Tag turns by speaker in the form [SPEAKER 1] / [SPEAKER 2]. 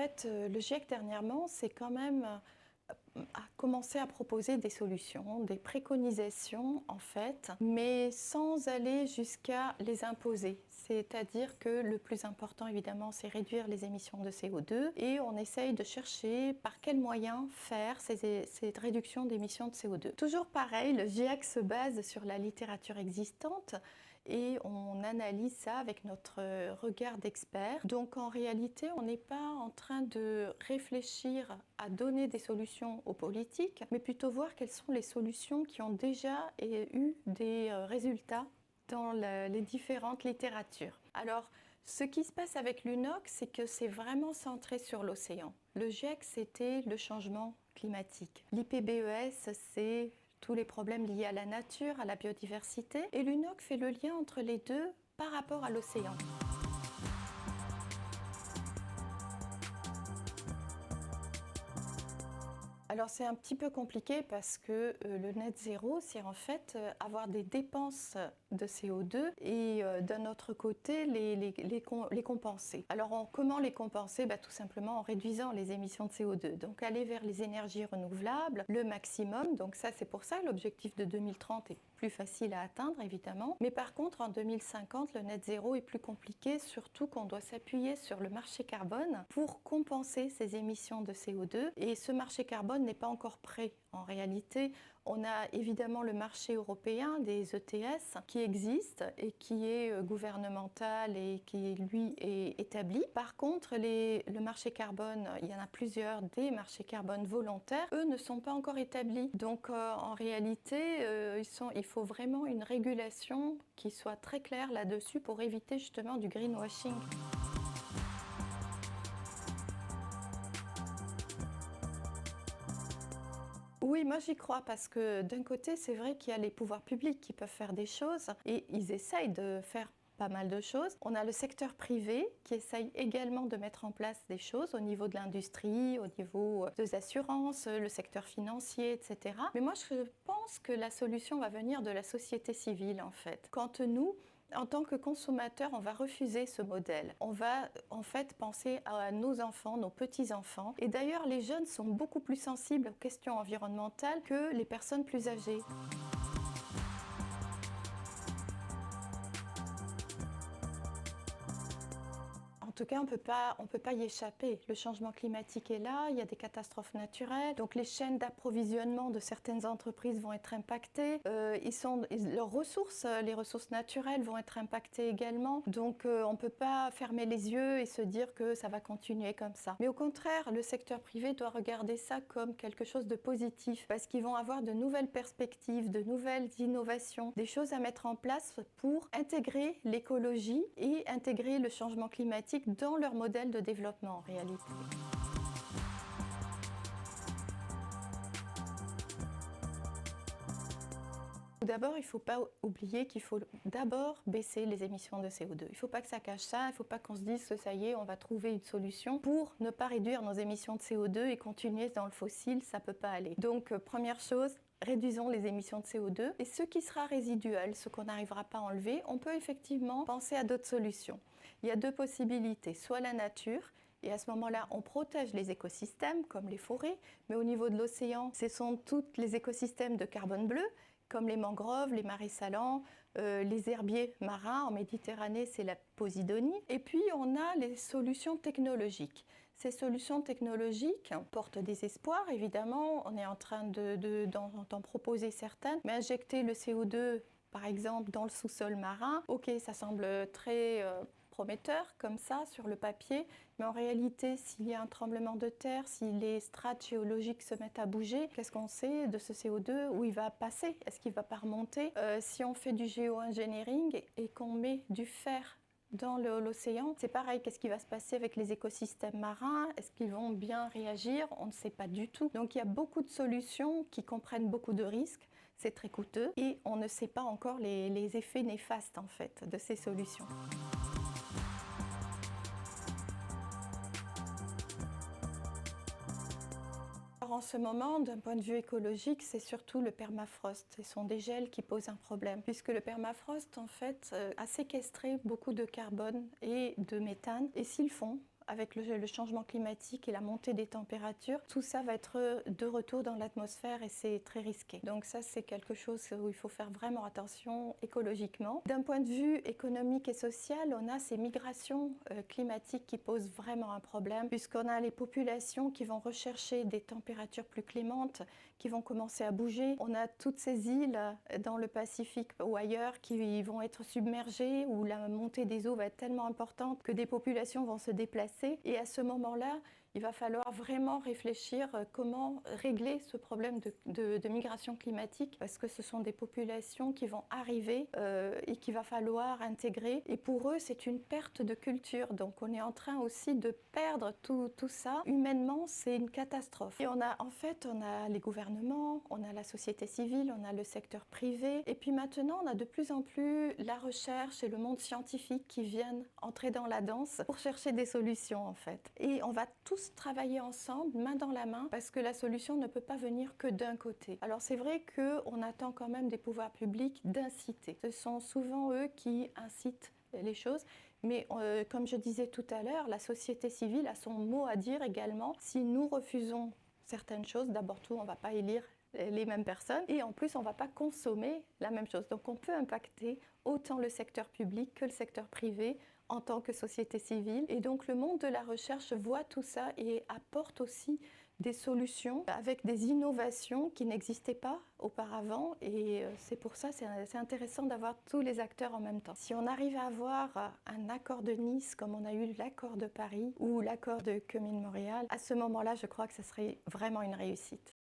[SPEAKER 1] fait, le GIEC dernièrement, c'est quand même a commencé à proposer des solutions, des préconisations en fait, mais sans aller jusqu'à les imposer. C'est-à-dire que le plus important évidemment, c'est réduire les émissions de CO2 et on essaye de chercher par quels moyens faire cette réduction d'émissions de CO2. Toujours pareil, le GIEC se base sur la littérature existante et on analyse ça avec notre regard d'expert. Donc en réalité, on n'est pas en train de réfléchir à donner des solutions aux politiques, mais plutôt voir quelles sont les solutions qui ont déjà eu des résultats dans les différentes littératures. Alors, ce qui se passe avec l'UNOX, c'est que c'est vraiment centré sur l'océan. Le GIEC, c'était le changement climatique. L'IPBES, c'est tous les problèmes liés à la nature, à la biodiversité. Et l'UNOX fait le lien entre les deux par rapport à l'océan. Alors c'est un petit peu compliqué parce que le net zéro, c'est en fait avoir des dépenses de CO2 et d'un autre côté les compenser. Alors comment les compenser? Tout simplement en réduisant les émissions de CO2. Donc aller vers les énergies renouvelables, le maximum. Donc ça c'est pour ça l'objectif de 2030 est plus facile à atteindre évidemment. Mais par contre en 2050 le net zéro est plus compliqué, surtout qu'on doit s'appuyer sur le marché carbone pour compenser ces émissions de CO2. Et ce marché carbone n'est pas encore prêt. En réalité, on a évidemment le marché européen des ETS qui existe et qui est gouvernemental et qui, lui, est établi. Par contre, le marché carbone, il y en a plusieurs, des marchés carbone volontaires, eux ne sont pas encore établis. Donc, en réalité, il faut vraiment une régulation qui soit très claire là-dessus pour éviter justement du greenwashing. Oui, moi j'y crois parce que d'un côté, c'est vrai qu'il y a les pouvoirs publics qui peuvent faire des choses et ils essayent de faire pas mal de choses. On a le secteur privé qui essaye également de mettre en place des choses au niveau de l'industrie, au niveau des assurances, le secteur financier, etc. Mais moi je pense que la solution va venir de la société civile en fait. Quand nous, en tant que consommateur, on va refuser ce modèle. On va en fait penser à nos enfants, nos petits-enfants. Et d'ailleurs, les jeunes sont beaucoup plus sensibles aux questions environnementales que les personnes plus âgées. En tout cas, on peut pas y échapper. Le changement climatique est là, il y a des catastrophes naturelles, donc les chaînes d'approvisionnement de certaines entreprises vont être impactées. Leurs ressources, les ressources naturelles vont être impactées également. Donc on ne peut pas fermer les yeux et se dire que ça va continuer comme ça. Mais au contraire, le secteur privé doit regarder ça comme quelque chose de positif parce qu'ils vont avoir de nouvelles perspectives, de nouvelles innovations, des choses à mettre en place pour intégrer l'écologie et intégrer le changement climatique dans leur modèle de développement en réalité. Tout d'abord, il ne faut pas oublier qu'il faut d'abord baisser les émissions de CO2. Il ne faut pas que ça cache ça, il ne faut pas qu'on se dise que ça y est, on va trouver une solution pour ne pas réduire nos émissions de CO2 et continuer dans le fossile, ça ne peut pas aller. Donc première chose, réduisons les émissions de CO2 et ce qui sera résiduel, ce qu'on n'arrivera pas à enlever, on peut effectivement penser à d'autres solutions. Il y a deux possibilités, soit la nature, et à ce moment-là, on protège les écosystèmes comme les forêts, mais au niveau de l'océan, ce sont tous les écosystèmes de carbone bleu, comme les mangroves, les marais salants, les herbiers marins. En Méditerranée, c'est la Posidonie. Et puis, on a les solutions technologiques. Ces solutions technologiques portent des espoirs, évidemment. On est en train d'en proposer certaines, mais injecter le CO2, par exemple, dans le sous-sol marin, ok, ça semble très prometteur comme ça sur le papier, mais en réalité s'il y a un tremblement de terre, si les strates géologiques se mettent à bouger, qu'est-ce qu'on sait de ce CO2, où il va passer? Est-ce qu'il ne va pas remonter? Si on fait du géo-engineering et qu'on met du fer dans l'océan, c'est pareil, qu'est-ce qui va se passer avec les écosystèmes marins? Est-ce qu'ils vont bien réagir? On ne sait pas du tout. Donc il y a beaucoup de solutions qui comprennent beaucoup de risques, c'est très coûteux et on ne sait pas encore les effets néfastes en fait de ces solutions. Alors en ce moment, d'un point de vue écologique, c'est surtout le permafrost. Ce sont des gels qui posent un problème, puisque le permafrost, en fait, a séquestré beaucoup de carbone et de méthane. Et s'ils font, avec le changement climatique et la montée des températures, tout ça va être de retour dans l'atmosphère et c'est très risqué. Donc ça, c'est quelque chose où il faut faire vraiment attention écologiquement. D'un point de vue économique et social, on a ces migrations climatiques qui posent vraiment un problème, puisqu'on a les populations qui vont rechercher des températures plus clémentes, qui vont commencer à bouger. On a toutes ces îles dans le Pacifique ou ailleurs qui vont être submergées, où la montée des eaux va être tellement importante que des populations vont se déplacer. Et à ce moment-là, il va falloir vraiment réfléchir comment régler ce problème de migration climatique, parce que ce sont des populations qui vont arriver et qu'il va falloir intégrer. Et pour eux, c'est une perte de culture. Donc on est en train aussi de perdre tout ça. Humainement, c'est une catastrophe. Et on a les gouvernements, on a la société civile, on a le secteur privé. Et puis maintenant, on a de plus en plus la recherche et le monde scientifique qui viennent entrer dans la danse pour chercher des solutions en fait. Et on va tous travailler ensemble, main dans la main, parce que la solution ne peut pas venir que d'un côté. Alors c'est vrai qu'on attend quand même des pouvoirs publics d'inciter. Ce sont souvent eux qui incitent les choses, mais comme je disais tout à l'heure, la société civile a son mot à dire également. Si nous refusons certaines choses, d'abord tout, on ne va pas élire les mêmes personnes et en plus on ne va pas consommer la même chose. Donc on peut impacter autant le secteur public que le secteur privé en tant que société civile. Et donc le monde de la recherche voit tout ça et apporte aussi des solutions avec des innovations qui n'existaient pas auparavant. Et c'est pour ça c'est intéressant d'avoir tous les acteurs en même temps. Si on arrive à avoir un accord de Nice comme on a eu l'accord de Paris ou l'accord de Kunming-Montréal, à ce moment-là, je crois que ce serait vraiment une réussite.